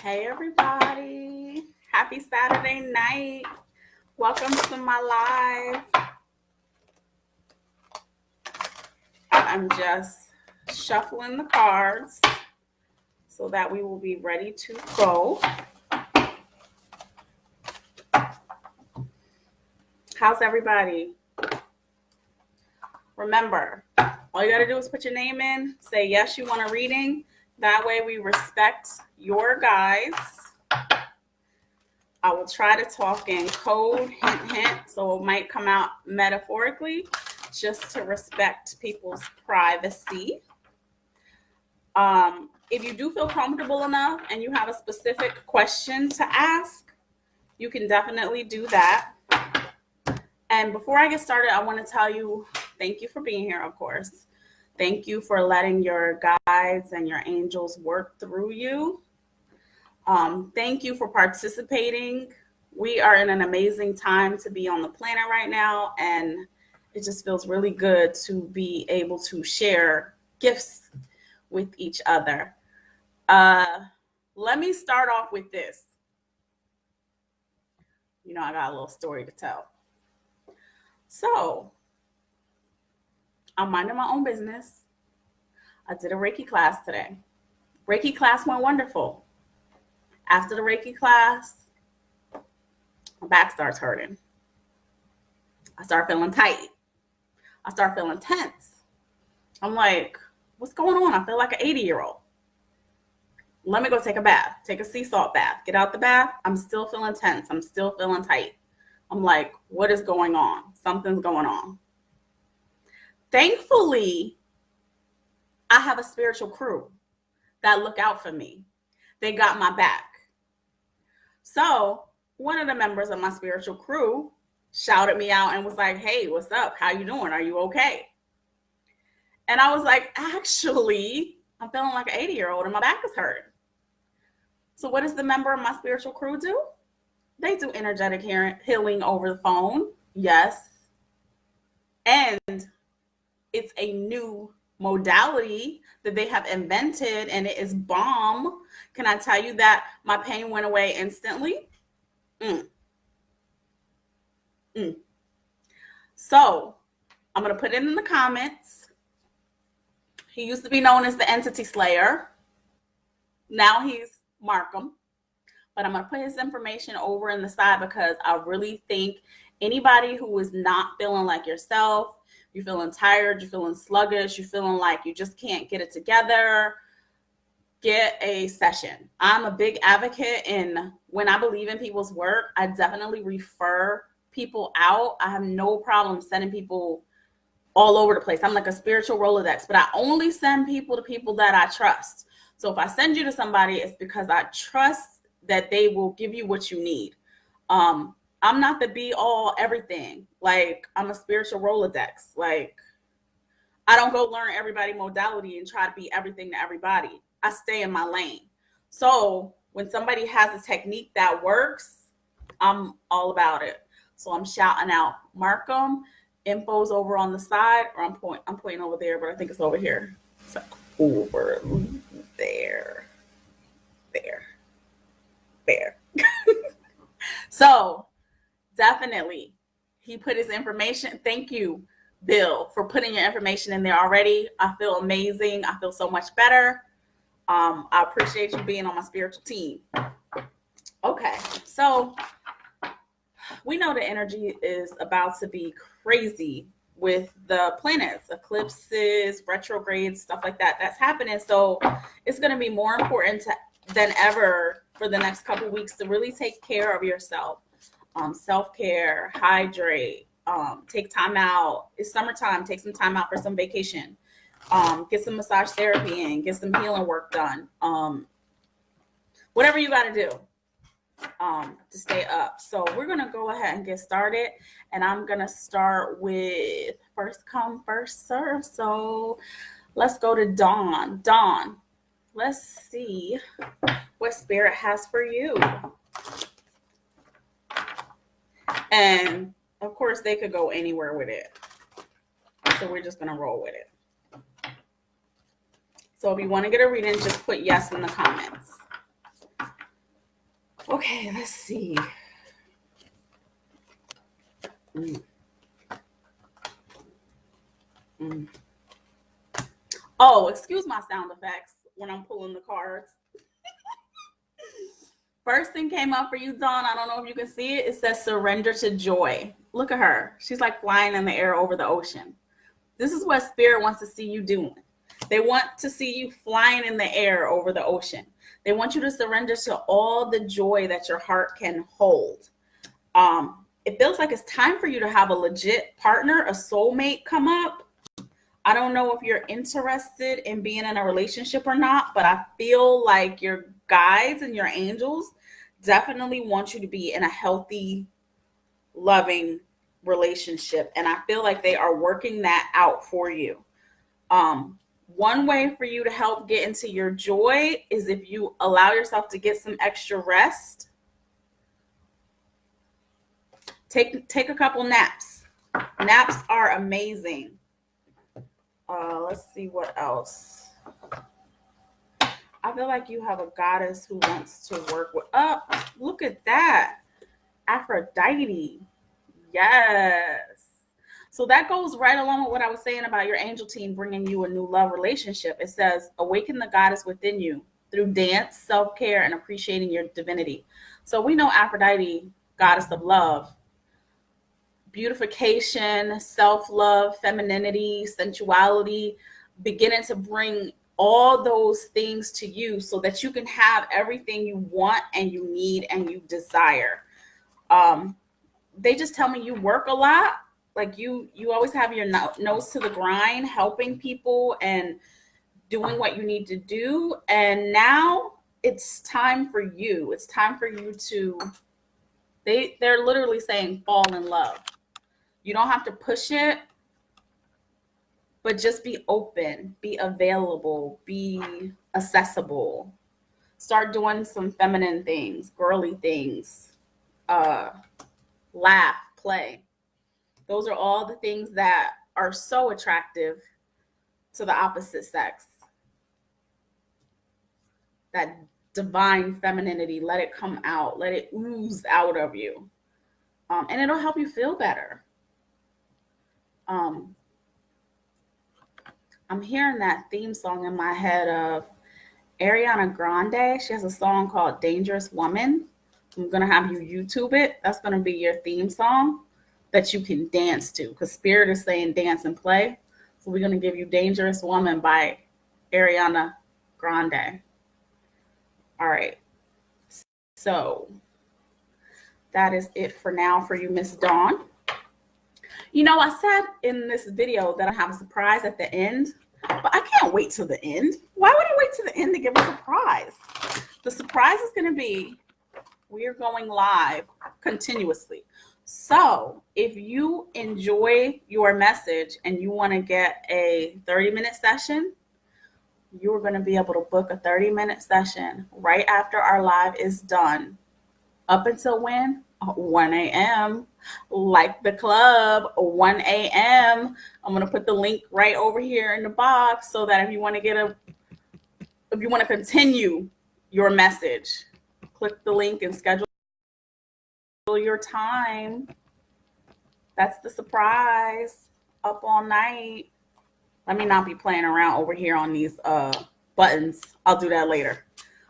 Hey everybody, happy Saturday night. Welcome to my live. I'm just shuffling the cards so that we will be ready to go. How's everybody? Remember, all you gotta do is put your name in, say yes, you want a reading. That way we respect your guys. I will try to talk in code, hint, so it might come out metaphorically, just to respect people's privacy. If you do feel comfortable enough and you have a specific question to ask, you can definitely do that. And before I get started, I want to tell you, thank you for being here, of course. Thank you for letting your guides and your angels work through you. Thank you for participating. We are in an amazing time to be on the planet right now, and it just feels really good to be able to share gifts with each other. Let me start off with this. You know, I got a little story to tell. So, I'm minding my own business. I did a Reiki class today. Reiki class went wonderful. After the Reiki class, my back starts hurting. I start feeling tight. I start feeling tense. I'm like, what's going on? I feel like an 80-year-old. Let me go take a bath. Take a sea salt bath. Get out the bath. I'm still feeling tense. I'm still feeling tight. I'm like, what is going on? Something's going on. Thankfully, I have a spiritual crew that look out for me. They got my back. So one of the members of my spiritual crew shouted me out and was like, hey, what's up? How you doing? Are you okay? And I was like, actually, I'm feeling like an 80-year-old and my back is hurt. So what does the member of my spiritual crew do? They do energetic healing over the phone. Yes. And it's a new modality that they have invented, and it is bomb. Can I tell you that my pain went away instantly? So I'm going to put it in the comments. He used to be known as the Entity Slayer. Now he's Markham. But I'm going to put his information over in the side because I really think anybody who is not feeling like yourself, you're feeling tired, you're feeling sluggish, you're feeling like you just can't get it together, get a session. I'm a big advocate, and when I believe in people's work, I definitely refer people out. I have no problem sending people all over the place. I'm like a spiritual Rolodex, but I only send people to people that I trust. So if I send you to somebody, it's because I trust that they will give you what you need. I'm not the be all everything. Like, I'm a spiritual Rolodex. Like, I don't go learn everybody modality and try to be everything to everybody. I stay in my lane. So when somebody has a technique that works, I'm all about it. So I'm shouting out Markham. Info's over on the side, or I'm pointing over there, but I think it's over here. It's like over there. There. So definitely, he put his information. Thank you, Bill, for putting your information in there already. I feel amazing. I feel so much better. I appreciate you being on my spiritual team. Okay, so we know the energy is about to be crazy with the planets, eclipses, retrogrades, stuff like that. That's happening. So it's going to be more important than ever for the next couple of weeks to really take care of yourself. Self-care, hydrate, take time out. It's summertime. Take some time out for some vacation. Get some massage therapy in. Get some healing work done. Whatever you got to do to stay up. So we're going to go ahead and get started. And I'm going to start with first come, first serve. So let's go to Dawn. Dawn, let's see what Spirit has for you. And of course, they could go anywhere with it. So we're just going to roll with it. So if you want to get a reading, just put yes in the comments. Okay, let's see. Oh, excuse my sound effects when I'm pulling the cards. First thing came up for you, Dawn. I don't know if you can see it. It says surrender to joy. Look at her. She's like flying in the air over the ocean. This is what Spirit wants to see you doing. They want to see you flying in the air over the ocean. They want you to surrender to all the joy that your heart can hold. It feels like it's time for you to have a legit partner, a soulmate come up. I don't know if you're interested in being in a relationship or not, but I feel like your guides and your angels definitely want you to be in a healthy, loving relationship. And I feel like they are working that out for you. One way for you to help get into your joy is if you allow yourself to get some extra rest. Take a couple naps. Naps are amazing. Let's see what else. I feel like you have a goddess who wants to work with. Look at that. Aphrodite. Yes. So that goes right along with what I was saying about your angel team bringing you a new love relationship. It says, awaken the goddess within you through dance, self-care, and appreciating your divinity. So we know Aphrodite, goddess of love, beautification, self-love, femininity, sensuality, beginning to bring all those things to you so that you can have everything you want and you need and you desire. They just tell me you work a lot. Like you always have your nose to the grind, helping people and doing what you need to do. And now it's time for you. It's time for you to, they're literally saying fall in love. You don't have to push it, but just be open, be available, be accessible. Start doing some feminine things, girly things, laugh, play. Those are all the things that are so attractive to the opposite sex. That divine femininity, let it come out, let it ooze out of you. And it'll help you feel better. I'm hearing that theme song in my head of Ariana Grande. She has a song called Dangerous Woman. I'm going to have you YouTube it. That's going to be your theme song that you can dance to, because Spirit is saying dance and play. So we're going to give you Dangerous Woman by Ariana Grande. All right. So that is it for now for you, Miss Dawn. You know, I said in this video that I have a surprise at the end, but I can't wait till the end. Why would I wait till the end to give a surprise? The surprise is going to be we are going live continuously. So if you enjoy your message and you want to get a 30-minute session, you're going to be able to book a 30-minute session right after our live is done. Up until when? 1 a.m. Like the club, 1 a.m. I'm going to put the link right over here in the box so that if you want to continue your message, click the link and schedule your time. That's the surprise. Up all night. Let me not be playing around over here on these buttons. I'll do that later.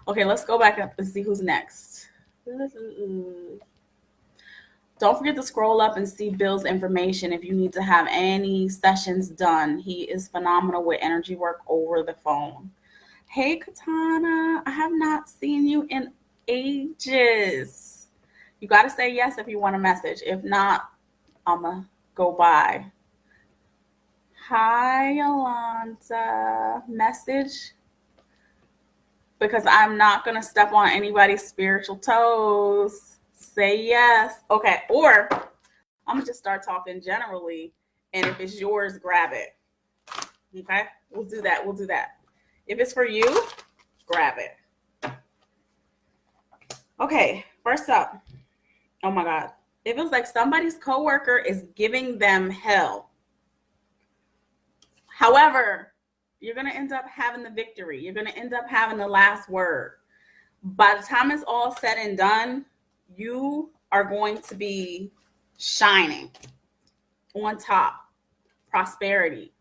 Okay, let's go back up and see who's next. Don't forget to scroll up and see Bill's information if you need to have any sessions done. He is phenomenal with energy work over the phone. Hey, Katana, I have not seen you in ages. You got to say yes if you want a message. If not, I'm going to go by. Hi, Yolanda. Message? Because I'm not going to step on anybody's spiritual toes. Say yes. Okay. Or I'm going to just start talking generally. And if it's yours, grab it. Okay. We'll do that. If it's for you, grab it. Okay. First up. Oh my God. It feels like somebody's coworker is giving them hell. However, you're going to end up having the victory. You're going to end up having the last word. by the time it's all said and done, you are going to be shining on top, prosperity,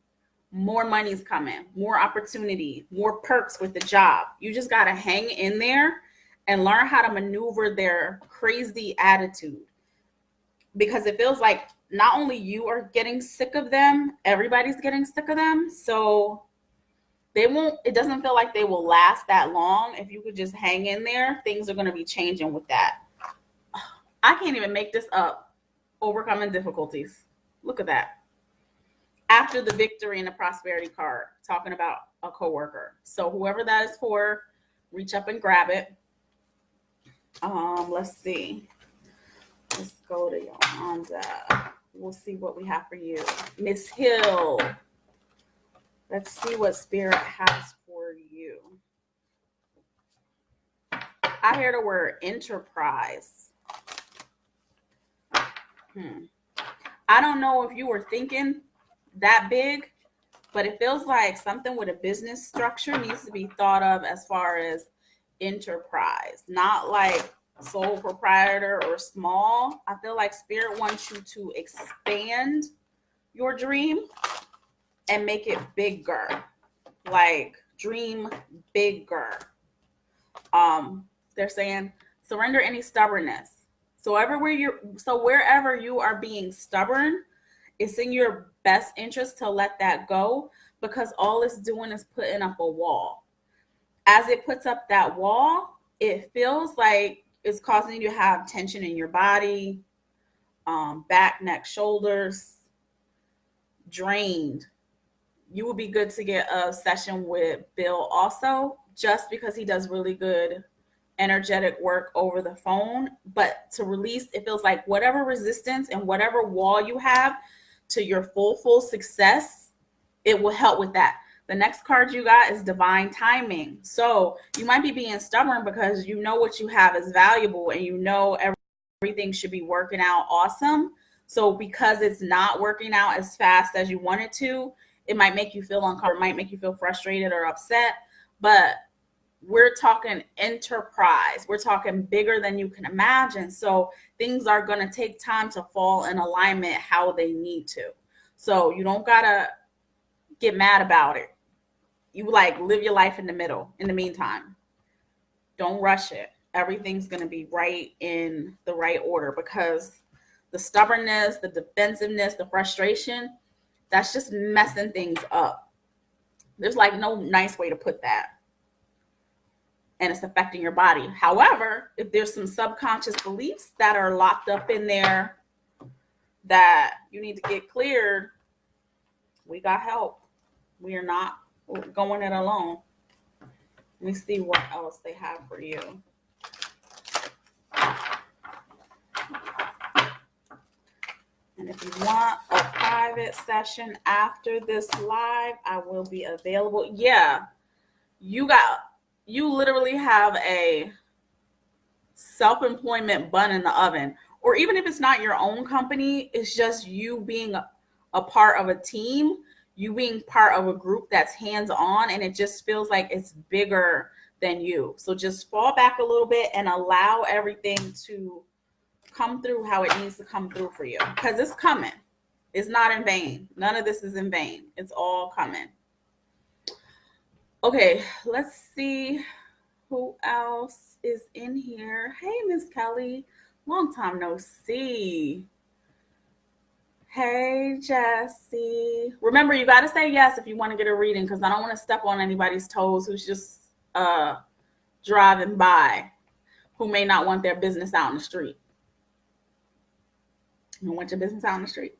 more money's coming, more opportunity, more perks with the job. You just got to hang in there and learn how to maneuver their crazy attitude, because it feels like not only you are getting sick of them, everybody's getting sick of them. So it doesn't feel like they will last that long. If you could just hang in there, things are going to be changing with that. I can't even make this up. Overcoming difficulties. Look at that. After the victory and the prosperity card, talking about a coworker. So whoever that is for, reach up and grab it. Let's see. Let's go to Yolanda. We'll see what we have for you. Miss Hill. Let's see what Spirit has for you. I hear the word enterprise. I don't know if you were thinking that big, but it feels like something with a business structure needs to be thought of as far as enterprise, not like sole proprietor or small. I feel like Spirit wants you to expand your dream and make it bigger. Like dream bigger. They're saying surrender any stubbornness. So wherever you are being stubborn, it's in your best interest to let that go, because all it's doing is putting up a wall. As it puts up that wall, it feels like it's causing you to have tension in your body, back, neck, shoulders, drained. You would be good to get a session with Bill also, just because he does really good energetic work over the phone. But to release, it feels like whatever resistance and whatever wall you have to your full success, it will help with that. The next card you got is divine timing. So you might be being stubborn because you know what you have is valuable and you know everything should be working out awesome. So because it's not working out as fast as you want it to, it might make you feel uncomfortable, it might make you feel frustrated or upset. But we're talking enterprise. We're talking bigger than you can imagine. So things are going to take time to fall in alignment how they need to. So you don't got to get mad about it. You like live your life in the middle. In the meantime, don't rush it. Everything's going to be right in the right order, because the stubbornness, the defensiveness, the frustration, that's just messing things up. There's like no nice way to put that. And it's affecting your body. However, if there's some subconscious beliefs that are locked up in there that you need to get cleared, we got help. We are not going it alone. Let me see what else they have for you. And if you want a private session after this live, I will be available. Yeah, you literally have a self-employment bun in the oven. Or even if it's not your own company, it's just you being a part of a team, you being part of a group that's hands-on, and it just feels like it's bigger than you. So just fall back a little bit and allow everything to come through how it needs to come through for you, because it's coming. It's not in vain. None of this is in vain. It's all coming. Okay, let's see who else is in here. Hey, Miss Kelly. Long time no see. Hey, Jessie. Remember, you got to say yes if you want to get a reading, because I don't want to step on anybody's toes who's just driving by, who may not want their business out in the street. You don't want your business out in the street.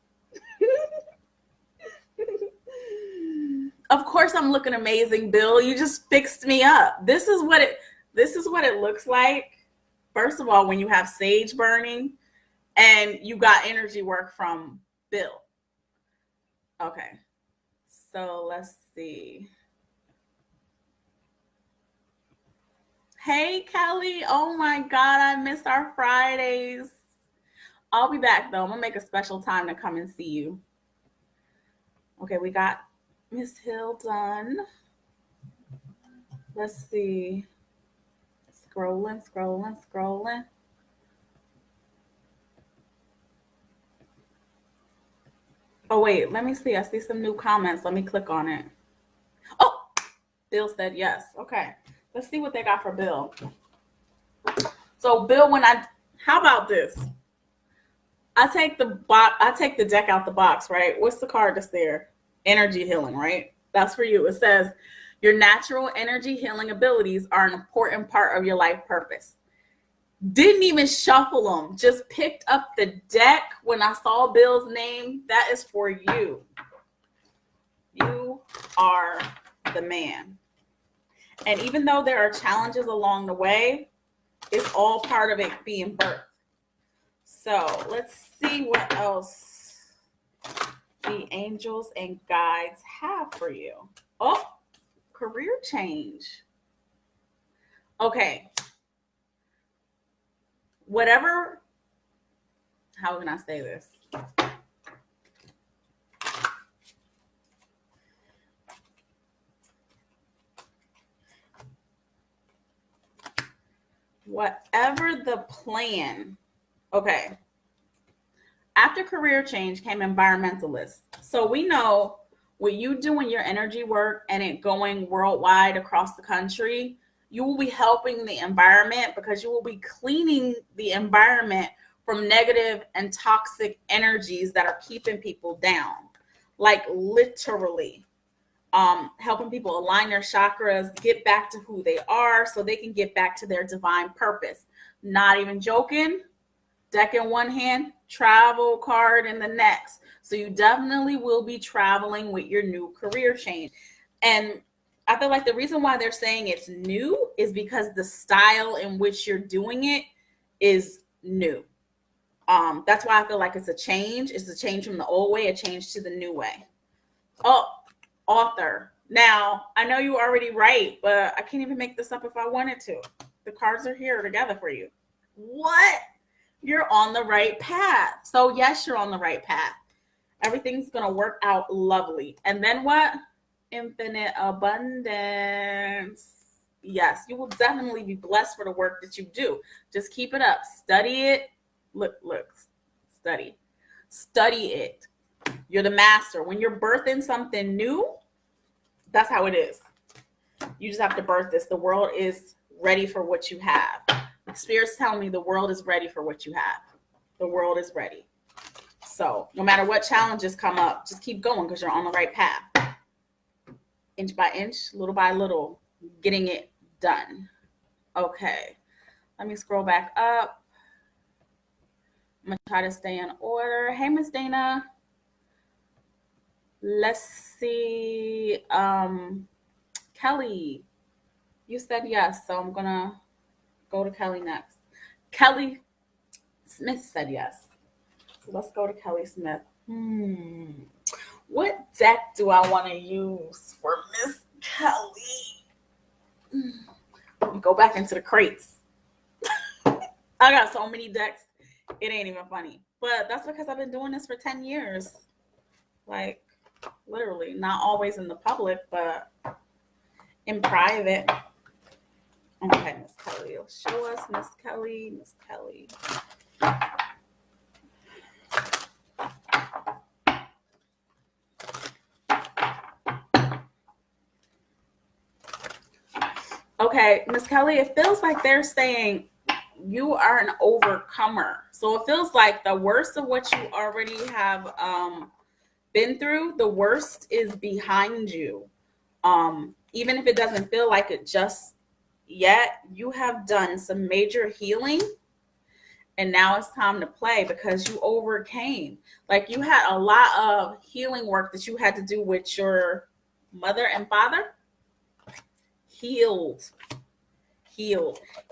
Of course I'm looking amazing, Bill. You just fixed me up. This is what it looks like. First of all, when you have sage burning and you got energy work from Bill. Okay. So let's see. Hey, Kelly. Oh my God, I missed our Fridays. I'll be back though. I'm gonna make a special time to come and see you. Okay, we got Miss Hill done. Let's see. Let's Scrolling. Oh, wait, let me see. I see some new comments. Let me click on it. Oh, Bill said yes. Okay. Let's see what they got for Bill. So, Bill, how about this? I take the deck out the box, right? What's the card that's there? Energy healing, right? That's for you. It says your natural energy healing abilities are an important part of your life purpose. Didn't even shuffle them. Just picked up the deck when I saw Bill's name. That is for you. You are the man. And even though there are challenges along the way, it's all part of it being birthed. So let's see what else the angels and guides have for you. Oh, career change. Okay. How can I say this? Whatever the plan, okay. After career change came environmentalists. So we know what you doing your energy work and it going worldwide across the country, you will be helping the environment because you will be cleaning the environment from negative and toxic energies that are keeping people down. Like literally. Helping people align their chakras, get back to who they are so they can get back to their divine purpose. Not even joking. Deck in one hand, travel card in the next. So you definitely will be traveling with your new career change. And I feel like the reason why they're saying it's new is because the style in which you're doing it is new. That's why I feel like it's a change. It's a change from the old way, a change to the new way. Oh, author. Now, I know you already write, but I can't even make this up if I wanted to. The cards are here together for you. What? You're on the right path. So yes, you're on the right path. Everything's going to work out lovely. And then what? Infinite abundance. Yes, you will definitely be blessed for the work that you do. Just keep it up. Study it. Look, study it. You're the master. When you're birthing something new, that's how it is. You just have to birth this. The world is ready for what you have. The Spirit's telling me the world is ready for what you have. The world is ready. So no matter what challenges come up, just keep going because you're on the right path. Inch by inch, little by little, getting it done. Okay. Let me scroll back up. I'm going to try to stay in order. Hey, Miss Dana. Let's see. Kelly, you said yes, so I'm going to go to Kelly next. Kelly Smith said yes. So let's go to Kelly Smith. What deck do I want to use for Miss Kelly? Let me go back into the crates. I got so many decks, it ain't even funny. But that's because I've been doing this for 10 years. Like, literally, not always in the public, but in private. Okay, Miss Kelly, show us Miss Kelly. Okay, Miss Kelly, it feels like they're saying you are an overcomer. So it feels like the worst of what you already have been through, the worst is behind you. Even if it doesn't feel like it just yet, you have done some major healing. And now it's time to play because you overcame. Like you had a lot of healing work that you had to do with your mother and father. Healed.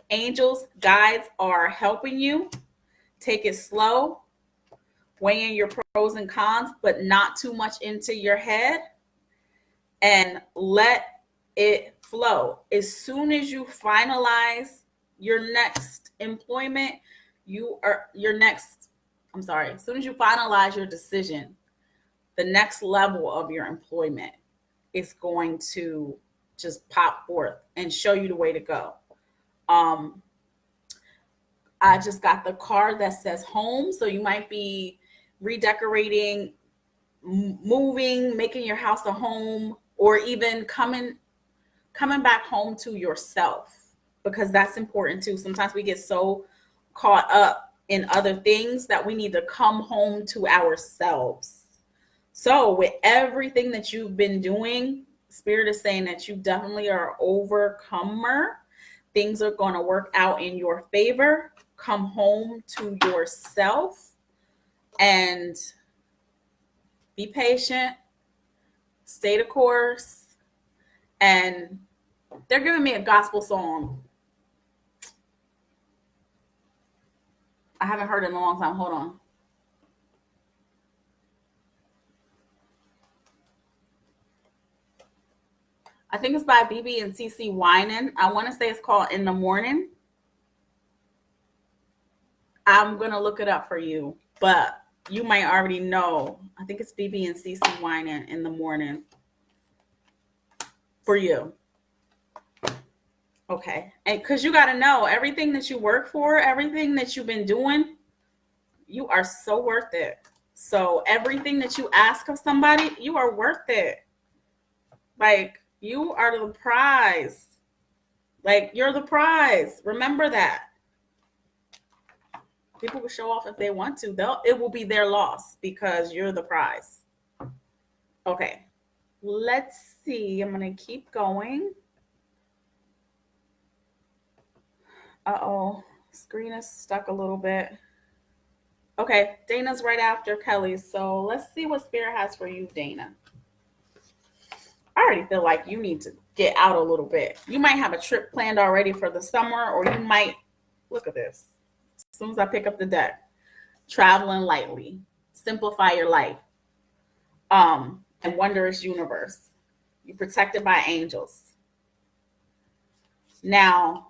Angels, guides are helping you. Take it slow. Weigh in your pros and cons, but not too much into your head. And let it flow. As soon as you finalize your next employment, as soon as you finalize your decision, the next level of your employment is going to just pop forth and show you the way to go. I just got the card that says home. So you might be redecorating, moving, making your house a home, or even coming back home to yourself, because that's important too. Sometimes we get so caught up in other things that we need to come home to ourselves. So with everything that you've been doing, Spirit is saying that you definitely are an overcomer. Things are going to work out in your favor. Come home to yourself and be patient, stay the course. And they're giving me a gospel song. I haven't heard it in a long time. Hold on. I think it's by BB and CC Winan. I want to say it's called In the Morning. I'm going to look it up for you, but you might already know. I think it's BB and CC Winan, In the Morning, for you. Okay. And because you got to know, everything that you work for, everything that you've been doing, you are so worth it. So everything that you ask of somebody, you are worth it. Like, you are the prize. Like, you're the prize. Remember that. People will show off if they want to. It will be their loss because you're the prize. Okay. Let's see. I'm going to keep going. Uh-oh. Screen is stuck a little bit. Okay. Dana's right after Kelly. So let's see what Spirit has for you, Dana. I already feel like you need to get out a little bit. You might have a trip planned already for the summer, or you might, look at this. As soon as I pick up the deck, traveling lightly, simplify your life, and wondrous universe. You're protected by angels. Now,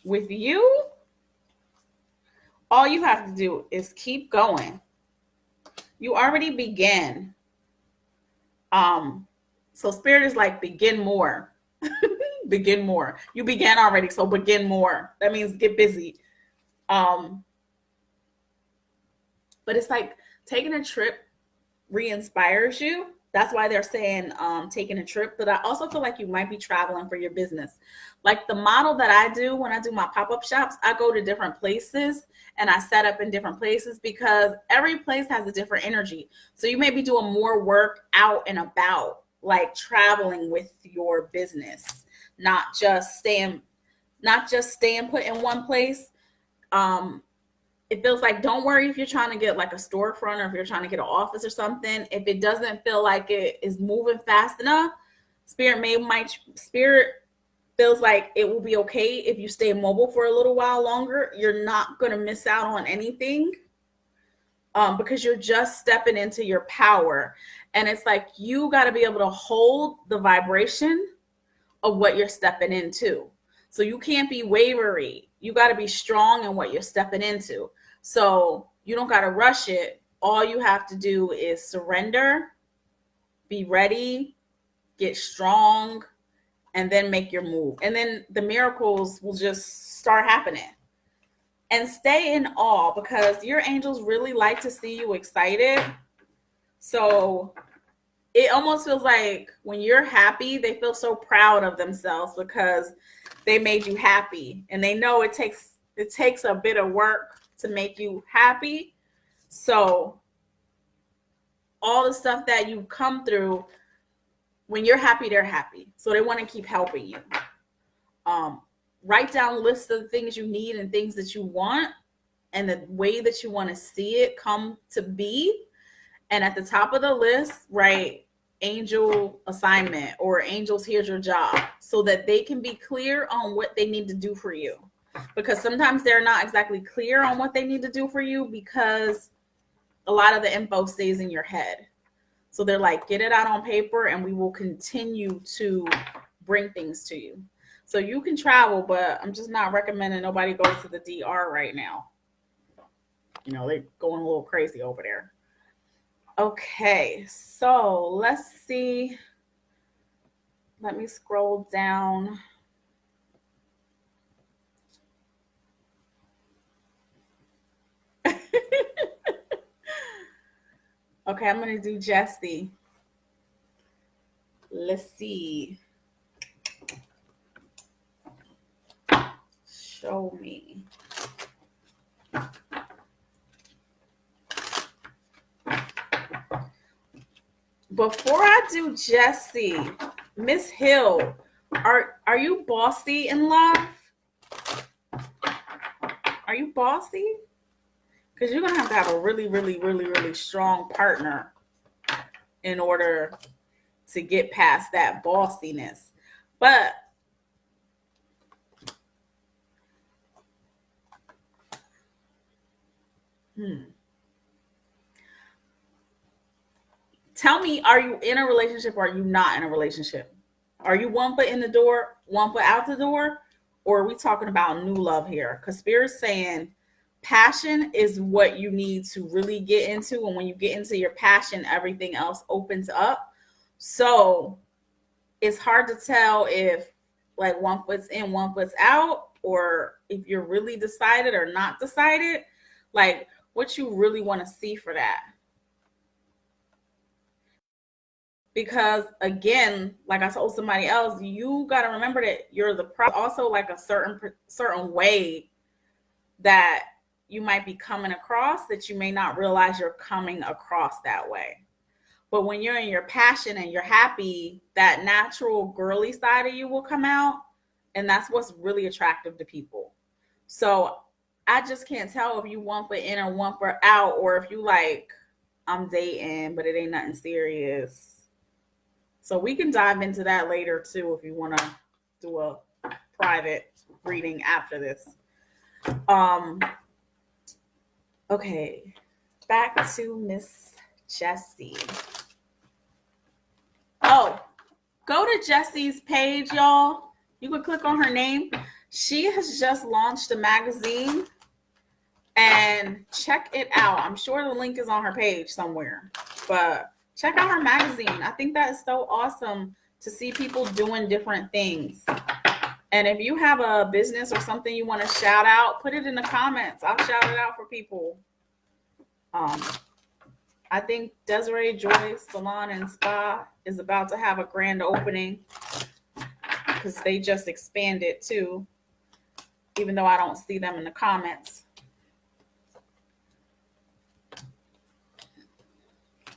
with you, all you have to do is keep going. You already began. So Spirit is like, begin more. Begin more. You began already, so begin more. That means get busy. But it's like taking a trip re-inspires you. That's why they're saying taking a trip. But I also feel like you might be traveling for your business. Like the model that I do when I do my pop-up shops, I go to different places and I set up in different places because every place has a different energy. So you may be doing more work out and about, like traveling with your business, not just staying put in one place. It feels like, don't worry if you're trying to get like a storefront or if you're trying to get an office or something. If it doesn't feel like it is moving fast enough, Spirit feels like it will be okay if you stay mobile for a little while longer. You're not going to miss out on anything because you're just stepping into your power. And it's like you got to be able to hold the vibration of what you're stepping into. So you can't be wavery. You got to be strong in what you're stepping into. So you don't got to rush it. All you have to do is surrender, be ready, get strong, and then make your move. And then the miracles will just start happening. And stay in awe because your angels really like to see you excited. So it almost feels like when you're happy, they feel so proud of themselves because they made you happy. And they know it takes a bit of work to make you happy. So all the stuff that you come through, when you're happy, they're happy. So they want to keep helping you. Write down lists of the things you need and things that you want and the way that you want to see it come to be. And at the top of the list, write angel assignment or angels, here's your job, so that they can be clear on what they need to do for you. Because sometimes they're not exactly clear on what they need to do for you because a lot of the info stays in your head. So they're like, get it out on paper and we will continue to bring things to you. So you can travel, but I'm just not recommending nobody goes to the DR right now. You know, they're going a little crazy over there. Okay, so let's see. Let me scroll down. Okay, I'm going to do Jesse. Let's see. Show me. Before I do Jesse, Miss Hill, are you bossy in love? Are you bossy? Because you're going to have a really, really, really, really strong partner in order to get past that bossiness. But tell me, are you in a relationship or are you not in a relationship? Are you one foot in the door, one foot out the door? Or are we talking about new love here? Because Spirit's saying passion is what you need to really get into. And when you get into your passion, everything else opens up. So it's hard to tell if like one foot's in, one foot's out, or if you're really decided or not decided, like what you really want to see for that. Because again, like I told somebody else, you got to remember that you're the also like a certain way that you might be coming across that you may not realize you're coming across that way. But when you're in your passion and you're happy, that natural girly side of you will come out, and that's what's really attractive to people. So I just can't tell if you one foot in or one foot out, or if you like, I'm dating but it ain't nothing serious. So we can dive into that later too if you want to do a private reading after this. Okay, back to Miss Jessie. Oh, go to Jessie's page, y'all. You can click on her name. She has just launched a magazine, and check it out. I'm sure the link is on her page somewhere, but check out her magazine. I think that is so awesome to see people doing different things. And if you have a business or something you want to shout out, put it in the comments. I'll shout it out for people. I think Desiree Joy Salon and Spa is about to have a grand opening because they just expanded too, even though I don't see them in the comments.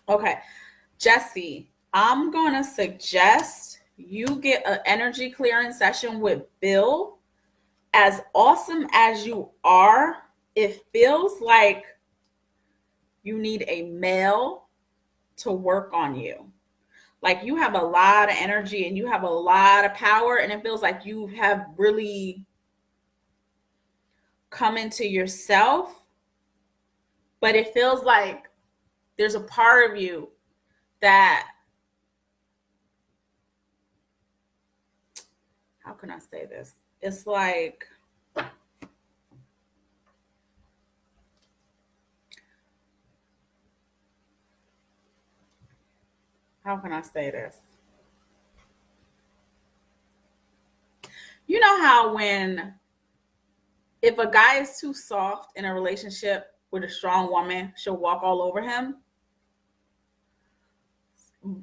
Okay, Jesse, I'm going to suggest you get an energy clearing session with Bill. As awesome as you are, it feels like you need a male to work on you. Like you have a lot of energy and you have a lot of power, and it feels like you have really come into yourself, but it feels like there's a part of you that, how can I say this? It's like, how can I say this? You know how if a guy is too soft in a relationship with a strong woman, she'll walk all over him.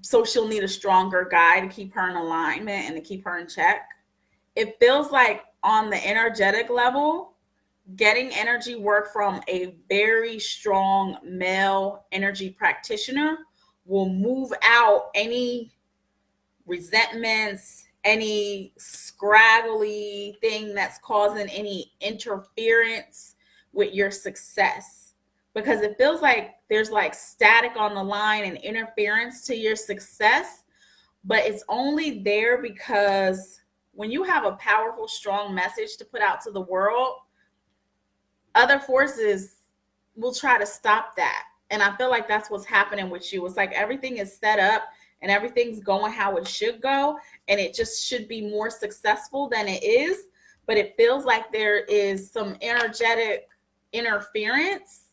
So she'll need a stronger guy to keep her in alignment and to keep her in check. It feels like on the energetic level, getting energy work from a very strong male energy practitioner will move out any resentments, any scraggly thing that's causing any interference with your success. Because it feels like there's like static on the line and interference to your success, but it's only there because when you have a powerful, strong message to put out to the world, other forces will try to stop that. And I feel like that's what's happening with you. It's like everything is set up and everything's going how it should go, and it just should be more successful than it is. But it feels like there is some energetic interference.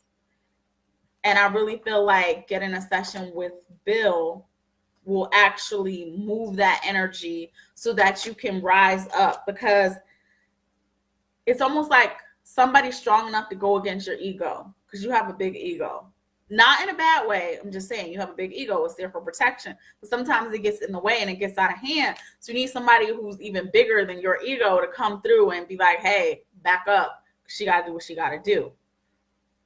And I really feel like getting a session with Bill will actually move that energy so that you can rise up, because it's almost like somebody's strong enough to go against your ego, because you have a big ego. Not in a bad way. I'm just saying you have a big ego. It's there for protection. But sometimes it gets in the way and it gets out of hand. So you need somebody who's even bigger than your ego to come through and be like, hey, back up. She got to do what she got to do.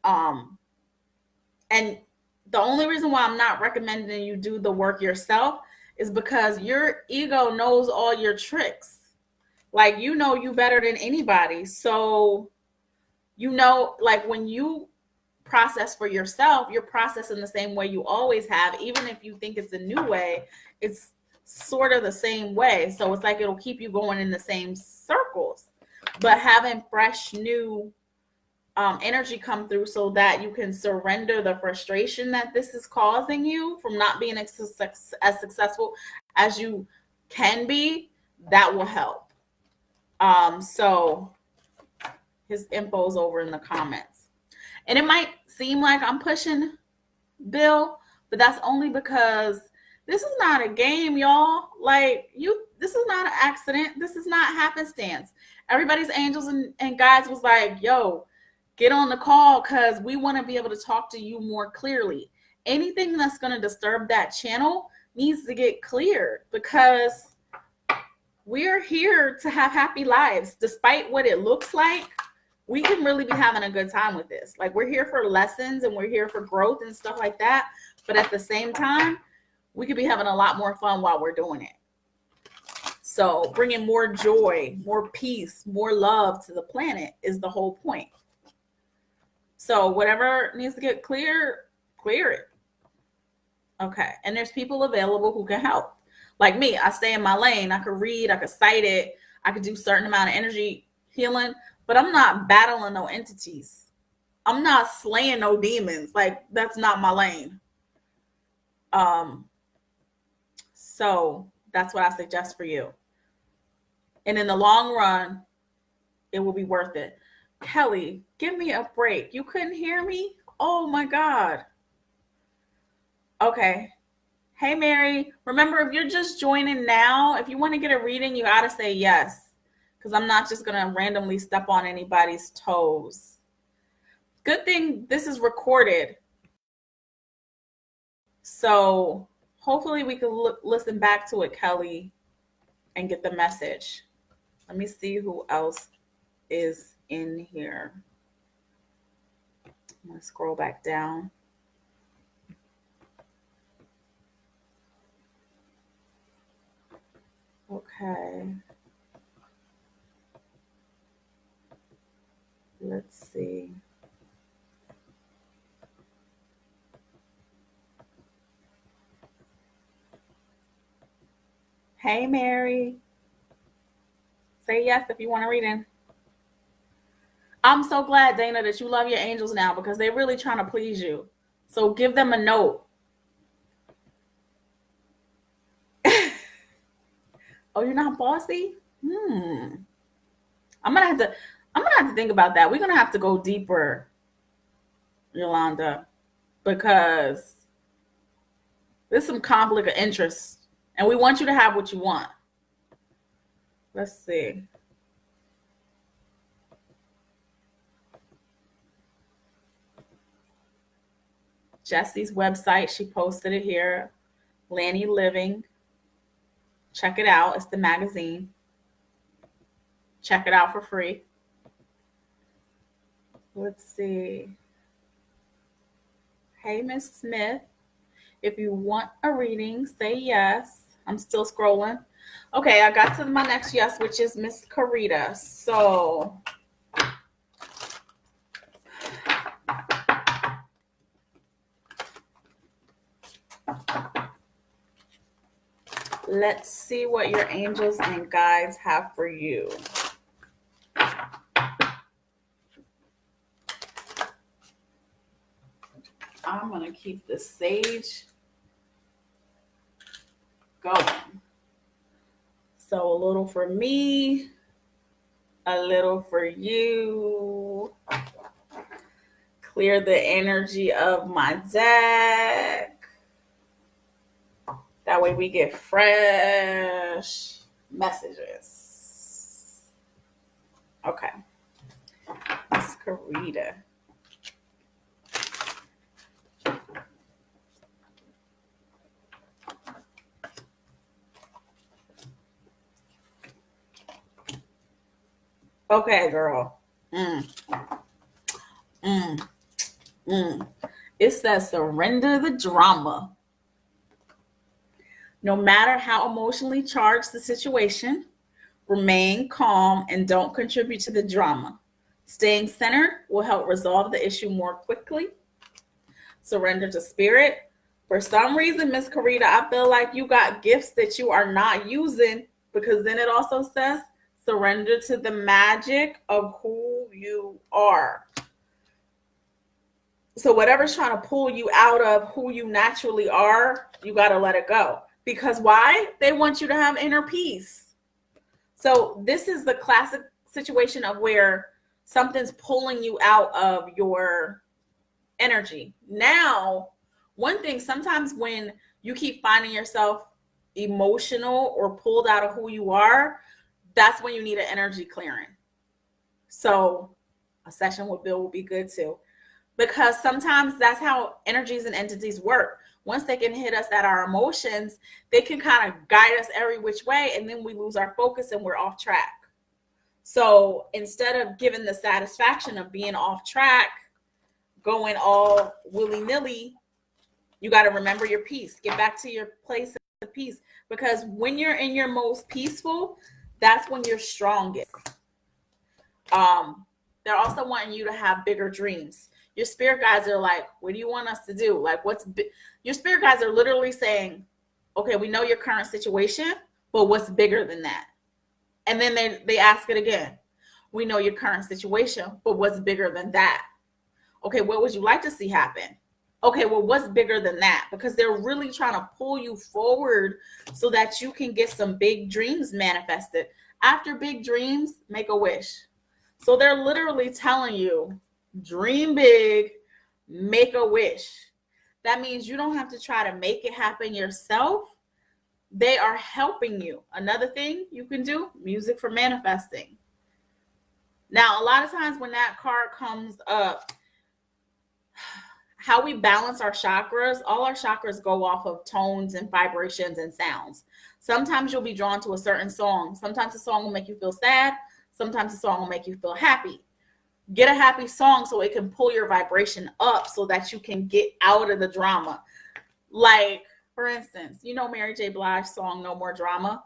And the only reason why I'm not recommending you do the work yourself is because your ego knows all your tricks. Like, you know you better than anybody. So, you know, like when you process for yourself, you're processing the same way you always have. Even if you think it's a new way, it's sort of the same way. So it's like it'll keep you going in the same circles. But having fresh, new energy come through so that you can surrender the frustration that this is causing you from not being as successful as you can be, that will help. So his info's over in the comments. And it might seem like I'm pushing Bill, but that's only because this is not a game, y'all. Like, this is not an accident. This is not happenstance. Everybody's angels and guides was like, yo, get on the call because we want to be able to talk to you more clearly. Anything that's going to disturb that channel needs to get cleared because we're here to have happy lives. Despite what it looks like, we can really be having a good time with this. Like, we're here for lessons and we're here for growth and stuff like that. But at the same time, we could be having a lot more fun while we're doing it. So bringing more joy, more peace, more love to the planet is the whole point. So whatever needs to get clear it. Okay. And there's people available who can help. Like me, I stay in my lane. I could read, I could cite it. I could do a certain amount of energy healing, but I'm not battling no entities. I'm not slaying no demons. Like, that's not my lane. So that's what I suggest for you. And in the long run, it will be worth it. Kelly, give me a break. You couldn't hear me? Oh my God. Okay. Hey, Mary. Remember, if you're just joining now, if you want to get a reading, you got to say yes. Because I'm not just going to randomly step on anybody's toes. Good thing this is recorded. So hopefully we can listen back to it, Kelly, and get the message. Let me see who else is in here. I'm going to scroll back down. Okay. Let's see. Hey, Mary. Say yes if you want to read in. I'm so glad, Dana, that you love your angels now because they're really trying to please you. So give them a note. Oh, you're not bossy? I'm gonna have to think about that. We're gonna have to go deeper, Yolanda, because there's some conflict of interest, and we want you to have what you want. Let's see. Jessie's website, she posted it here. Lanny Living. Check it out. It's the magazine. Check it out for free. Let's see. Hey, Miss Smith. If you want a reading, say yes. I'm still scrolling. Okay, I got to my next yes, which is Miss Carita. So let's see what your angels and guides have for you. I'm going to keep the sage going. So a little for me, a little for you. Clear the energy of my deck. That way we get fresh messages. Okay. Miss Carita. Okay, girl. Mm, mm, mm. It says surrender the drama. No matter how emotionally charged the situation, remain calm and don't contribute to the drama. Staying centered will help resolve the issue more quickly. Surrender to spirit. For some reason, Miss Karita, I feel like you got gifts that you are not using, because then it also says surrender to the magic of who you are. So whatever's trying to pull you out of who you naturally are, you got to let it go. Because why? They want you to have inner peace. So this is the classic situation of where something's pulling you out of your energy. Now, one thing, sometimes when you keep finding yourself emotional or pulled out of who you are, that's when you need an energy clearing. So a session with Bill will be good too, because sometimes that's how energies and entities work. Once they can hit us at our emotions, they can kind of guide us every which way, and then we lose our focus and we're off track. So instead of giving the satisfaction of being off track, going all willy-nilly, you got to remember your peace. Get back to your place of peace, because when you're in your most peaceful, that's when you're strongest. They're also wanting you to have bigger dreams. Your spirit guides are like, what do you want us to do? Like, your spirit guides are literally saying, okay, we know your current situation, but what's bigger than that? And then they ask it again. We know your current situation, but what's bigger than that? Okay, what would you like to see happen? Okay, well, what's bigger than that? Because they're really trying to pull you forward so that you can get some big dreams manifested. After big dreams, make a wish. So they're literally telling you, dream big, make a wish. That means you don't have to try to make it happen yourself. They are helping you. Another thing you can do, music for manifesting. Now, a lot of times when that card comes up, how we balance our chakras, all our chakras go off of tones and vibrations and sounds. Sometimes you'll be drawn to a certain song. Sometimes the song will make you feel sad. Sometimes the song will make you feel happy. Get a happy song so it can pull your vibration up so that you can get out of the drama. Like, for instance, you know Mary J. Blige's song, No More Drama?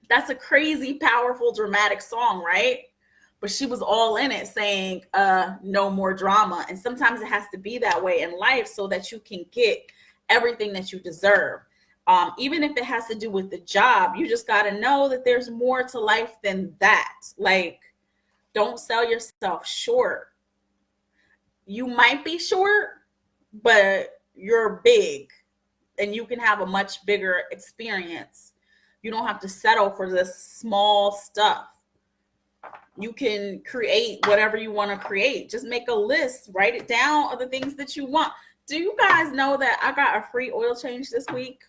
That's a crazy, powerful, dramatic song, right? But she was all in it saying, no more drama. And sometimes it has to be that way in life so that you can get everything that you deserve. Even if it has to do with the job, you just got to know that there's more to life than that. Like, don't sell yourself short. You might be short, but you're big and you can have a much bigger experience. You don't have to settle for this small stuff. You can create whatever you want to create. Just make a list, write it down of the things that you want. Do you guys know that I got a free oil change this week?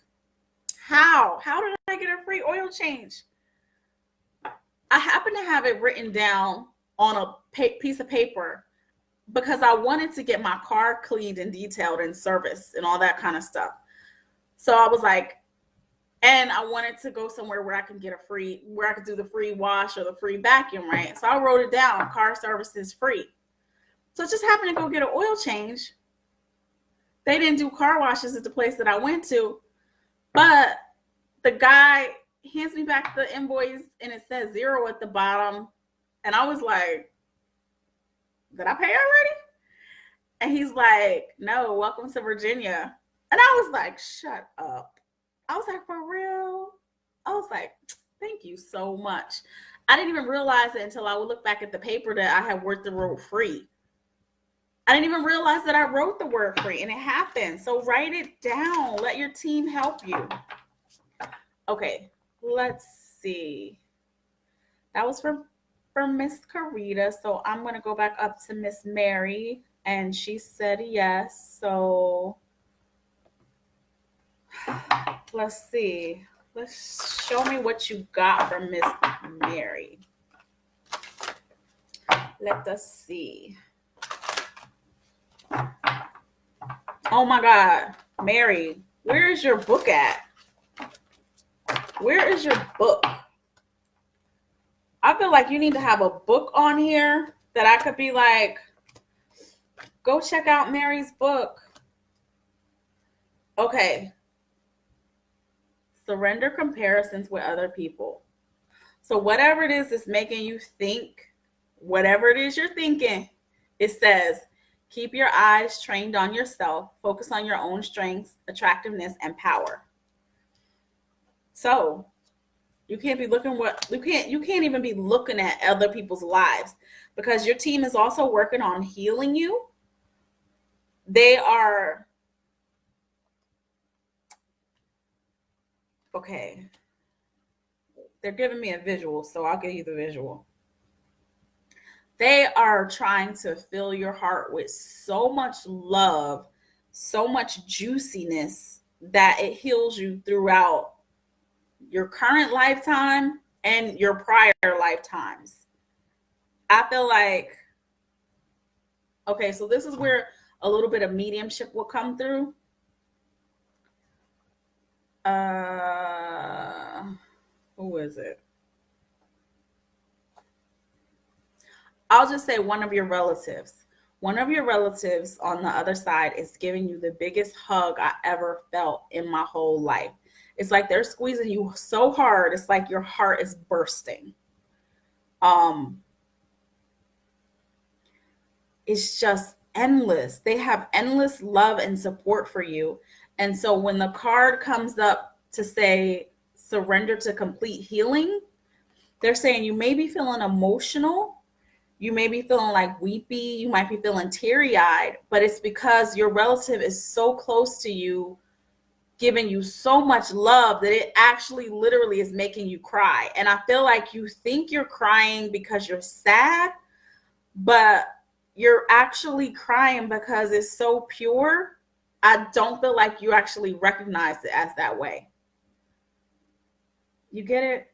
How did I get a free oil change? I happen to have it written down on a piece of paper because I wanted to get my car cleaned and detailed and serviced and all that kind of stuff. So I was like, and I wanted to go somewhere where I can get where I could do the free wash or the free vacuum, right? So I wrote it down, car service is free. So I just happened to go get an oil change. They didn't do car washes at the place that I went to, but the guy hands me back the invoice and it says 0 at the bottom. And I was like, did I pay already? And he's like, no, welcome to Virginia. And I was like, shut up. I was like, for real? I was like, thank you so much. I didn't even realize it until I would look back at the paper that I had worked the word free. I didn't even realize that I wrote the word free, and it happened. So write it down. Let your team help you. Okay, let's see. That was for Miss Karita. So I'm going to go back up to Miss Mary, and she said yes. So let's see. Let's show me what you got from Miss Mary. Let us see. Oh my God, Mary, where is your book at? Where is your book? I feel like you need to have a book on here that I could be like, go check out Mary's book. Okay. Surrender comparisons with other people. So whatever it is that's making you think, whatever it is you're thinking, it says, keep your eyes trained on yourself, focus on your own strengths, attractiveness, and power. So you can't be looking you can't even be looking at other people's lives, because your team is also working on healing you. They are, okay, they're giving me a visual, so I'll give you the visual. They are trying to fill your heart with so much love, so much juiciness that it heals you throughout your current lifetime and your prior lifetimes. I feel like, okay, so this is where a little bit of mediumship will come through. Who is it? I'll just say one of your relatives. One of your relatives on the other side is giving you the biggest hug I ever felt in my whole life. It's like they're squeezing you so hard. It's like your heart is bursting. It's just endless. They have endless love and support for you. And so when the card comes up to say surrender to complete healing, they're saying you may be feeling emotional. You may be feeling like weepy. You might be feeling teary-eyed, but it's because your relative is so close to you, giving you so much love that it actually literally is making you cry. And I feel like you think you're crying because you're sad, but you're actually crying because it's so pure. I don't feel like you actually recognize it as that way. You get it?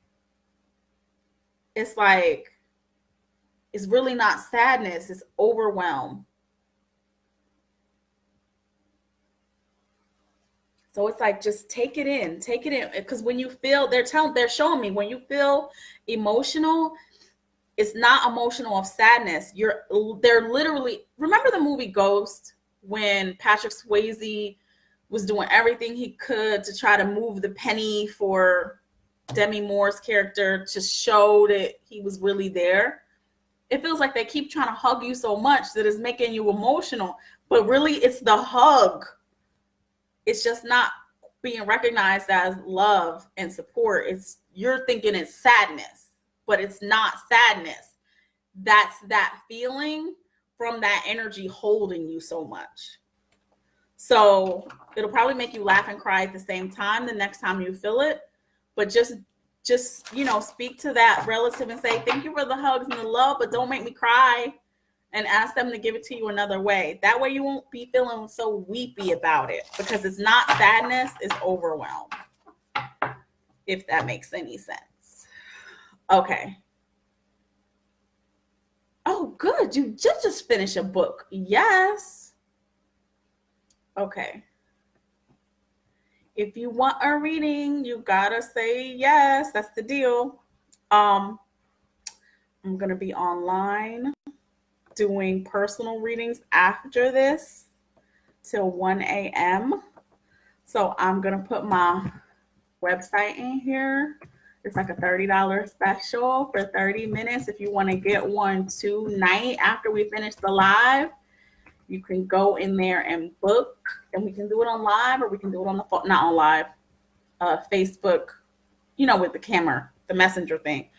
It's like, it's really not sadness, it's overwhelm. So it's like, just take it in, because when you feel, they're showing me when you feel emotional, it's not emotional of sadness. They're literally, remember the movie Ghost, when Patrick Swayze was doing everything he could to try to move the penny for Demi Moore's character to show that he was really there? It feels like they keep trying to hug you so much that it's making you emotional, but really it's the hug. It's just not being recognized as love and support. You're thinking it's sadness, but it's not sadness. That's that feeling from that energy holding you so much. So it'll probably make you laugh and cry at the same time the next time you feel it, but just speak to that relative and say, thank you for the hugs and the love, but don't make me cry, and ask them to give it to you another way. That way you won't be feeling so weepy about it, because it's not sadness, it's overwhelm, if that makes any sense. Okay. Oh, good. You just finished a book. Yes. Okay. If you want a reading, you gotta say yes. That's the deal. I'm gonna be online doing personal readings after this till 1 a.m. So I'm gonna put my website in here. It's like a $30 special for 30 minutes. If you want to get one tonight after we finish the live, you can go in there and book, and we can do it on live, or we can do it on the phone, not on live, Facebook, with the camera, the messenger thing,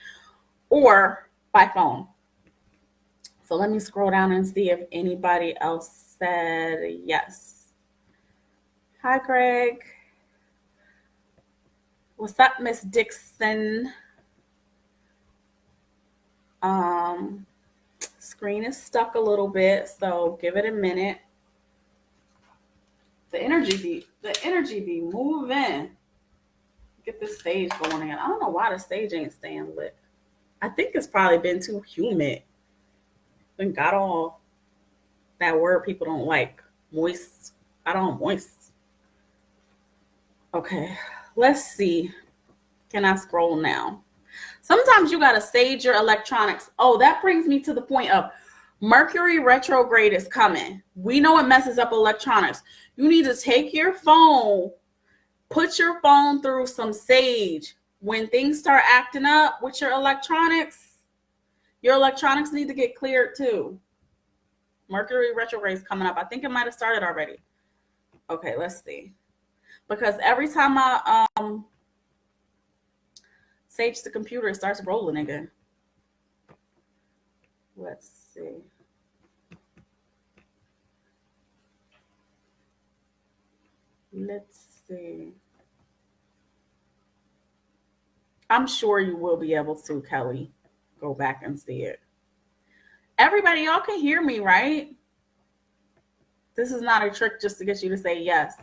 or by phone. So let me scroll down and see if anybody else said yes. Hi, Greg. What's up, Miss Dixon? Screen is stuck a little bit, so give it a minute. The energy be moving. Get this stage going again. I don't know why the stage ain't staying lit. I think it's probably been too humid. Then got all that word people don't like. Moist. I don't moist. Okay, let's see. Can I scroll now? Sometimes you got to sage your electronics. Oh, that brings me to the point of Mercury retrograde is coming. We know it messes up electronics. You need to take your phone, put your phone through some sage. When things start acting up with your electronics need to get cleared too. Mercury retrograde is coming up. I think it might have started already. Okay, let's see. Because every time I sage the computer, it starts rolling again. Let's see. Let's see. I'm sure you will be able to, Kelly. Go back and see it. Everybody, y'all can hear me, right? This is not a trick just to get you to say yes.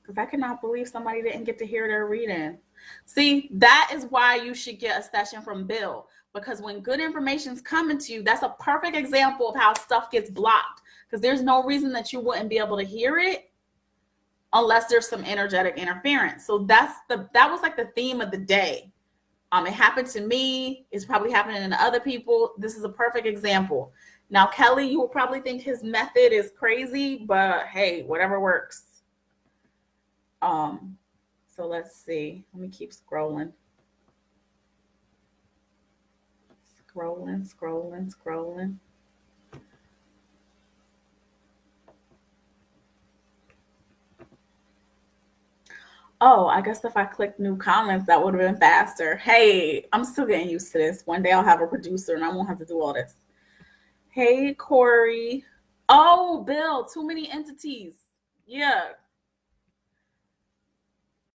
Because I cannot believe somebody didn't get to hear their reading. See, that is why you should get a session from Bill. Because when good information is coming to you, that's a perfect example of how stuff gets blocked. Because there's no reason that you wouldn't be able to hear it unless there's some energetic interference. So that was like the theme of the day. It happened to me. It's probably happening to other people. This is a perfect example. Now, Kelly, you will probably think his method is crazy, but hey, whatever works. So let's see. Let me keep scrolling. Scrolling. Oh, I guess if I clicked new comments, that would have been faster. Hey, I'm still getting used to this. One day I'll have a producer and I won't have to do all this. Hey, Corey. Oh, Bill, too many entities. Yeah,